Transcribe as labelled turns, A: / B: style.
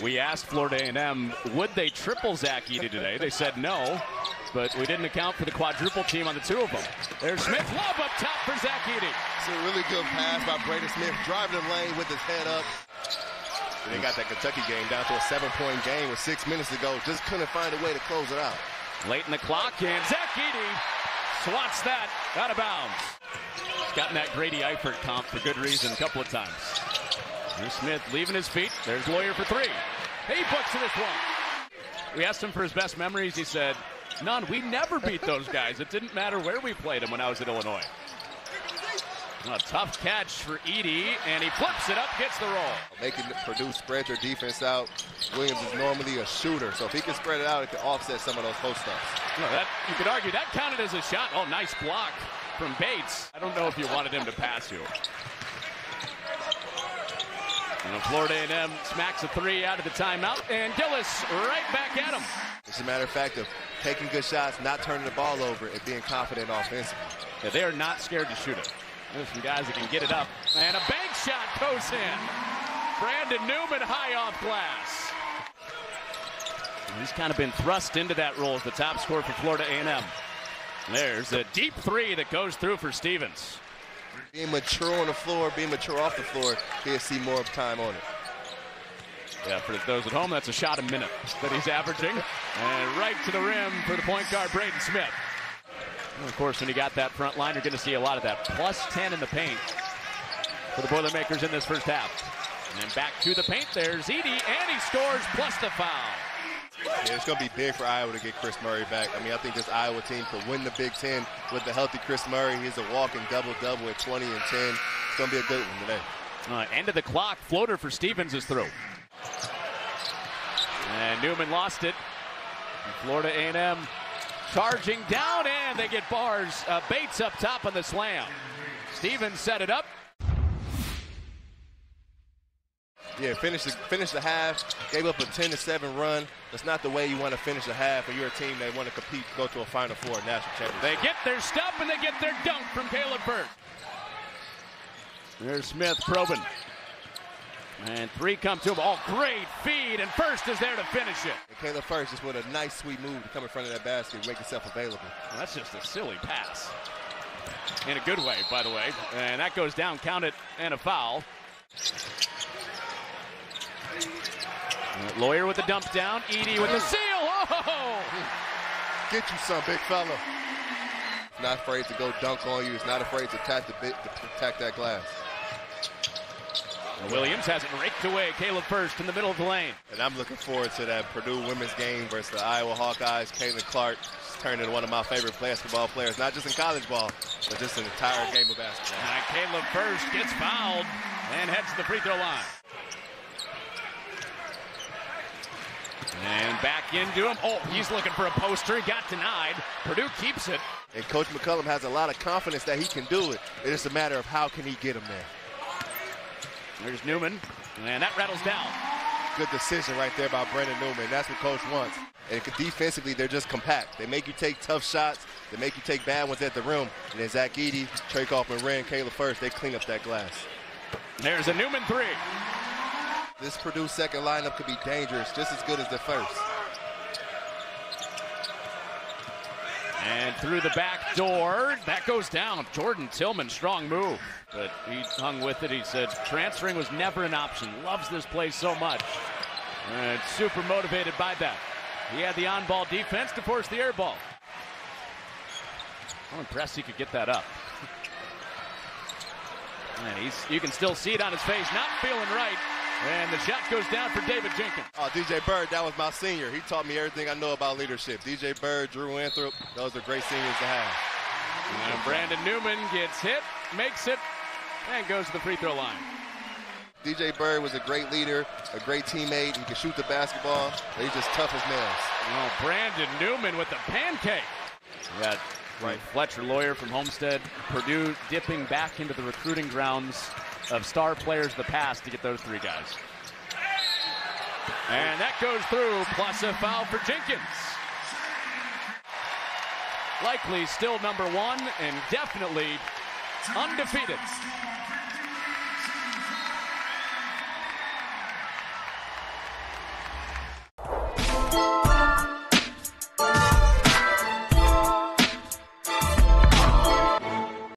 A: We asked Florida A&M, would they triple Zach Edey today? They said no, but we didn't account for the quadruple team on the two of them. There's Smith, lob up top for Zach Edey.
B: It's a really good pass by Braden Smith, driving the lane with his head up. And they got that Kentucky game down to a 7-point game with 6 minutes to go. Just couldn't find a way to close it out.
A: Late in the clock, and Zach Edey swats that out of bounds. He's gotten that Grady Eifert comp for good reason a couple of times. Here's Smith leaving his feet. There's Lawyer for three. He books this one. We asked him for his best memories. He said, none. We never beat those guys. It didn't matter where we played them when I was at Illinois. A tough catch for Edey, and he flips it up, gets the roll.
B: Making Purdue spread their defense out. Williams is normally a shooter, so if he can spread it out, it can offset some of those post-ups.
A: No, you could argue that counted as a shot. Oh, nice block from Bates. I don't know if you wanted him to pass you. And Florida A&M smacks a three out of the timeout, and Gillis right back at him.
B: It's a matter of fact of taking good shots, not turning the ball over, and being confident offensively.
A: Yeah, they are not scared to shoot it. There's some guys that can get it up, and a bank shot goes in. Brandon Newman high off glass. And he's kind of been thrust into that role as the top scorer for Florida A&M. There's a deep three that goes through for Stevens.
B: Being mature on the floor, being mature off the floor, he'll see more time on it.
A: Yeah, for those at home, that's a shot a minute that he's averaging. And right to the rim for the point guard, Braden Smith. And of course, when you got that front line, you're going to see a lot of that. Plus 10 in the paint for the Boilermakers in this first half. And then back to the paint, there's Edey, and he scores plus the foul.
B: Yeah, it's going to be big for Iowa to get Chris Murray back. I mean, I think this Iowa team could win the Big Ten with the healthy Chris Murray. He's a walking double-double at 20 and 10. It's going to be a good one today.
A: End of the clock. Floater for Stevens is through. And Newman lost it. And Florida A&M charging down, and they get bars. Bates up top on the slam. Stevens set it up.
B: Yeah, finish the half, gave up a 10-7 run. That's not the way you want to finish a half when you're a team that want to compete, go to a Final Four national championship.
A: They get their stuff, and they get their dunk from Caleb First. There's Smith probing. And three come to him. Oh, great feed, and First is there to finish it.
B: And Caleb First just with a nice, sweet move to come in front of that basket and make himself available.
A: Well, that's just a silly pass. In a good way, by the way. And that goes down, count it, and a foul. Lawyer with the dump down. Edey with the seal. Oh!
B: Get you some, big fella. Not afraid to go dunk on you. He's not afraid to attack that glass.
A: Williams has it raked away. Caleb First in the middle of the lane.
B: And I'm looking forward to that Purdue women's game versus the Iowa Hawkeyes. Caitlin Clark turned into one of my favorite basketball players, not just in college ball, but just an entire game of basketball.
A: And Caleb First gets fouled and heads to the free throw line. And back into him. Oh, he's looking for a poster. He got denied. Purdue keeps it.
B: And Coach McCullum has a lot of confidence that he can do it. It's a matter of how can he get him there.
A: There's Newman, and that rattles down.
B: Good decision right there by Brandon Newman. That's what Coach wants. And defensively, they're just compact. They make you take tough shots. They make you take bad ones at the rim. And then Zach Edey, Trey Kaufman, Ren, Caleb First, they clean up that glass.
A: There's a Newman three.
B: This Purdue second lineup could be dangerous, just as good as the first.
A: And through the back door, that goes down. Jordan Tillman, strong move. But he hung with it. He said transferring was never an option. Loves this place so much. And super motivated by that. He had the on-ball defense to force the air ball. I'm impressed he could get that up. And you can still see it on his face, not feeling right. And the shot goes down for David Jenkins.
B: Oh, DJ Bird, that was my senior. He taught me everything I know about leadership. DJ Bird, Drew Anthrop, those are great seniors to have.
A: And Brandon Newman gets hit, makes it, and goes to the free throw line.
B: DJ Bird was a great leader, a great teammate. He could shoot the basketball, but he's just tough as nails.
A: Oh, Brandon Newman with the pancake. We got Fletcher Lawyer from Homestead. Purdue dipping back into the recruiting grounds of star players of the past to get those three guys. And that goes through, plus a foul for Jenkins. Likely still number one and definitely undefeated.
C: Purdue.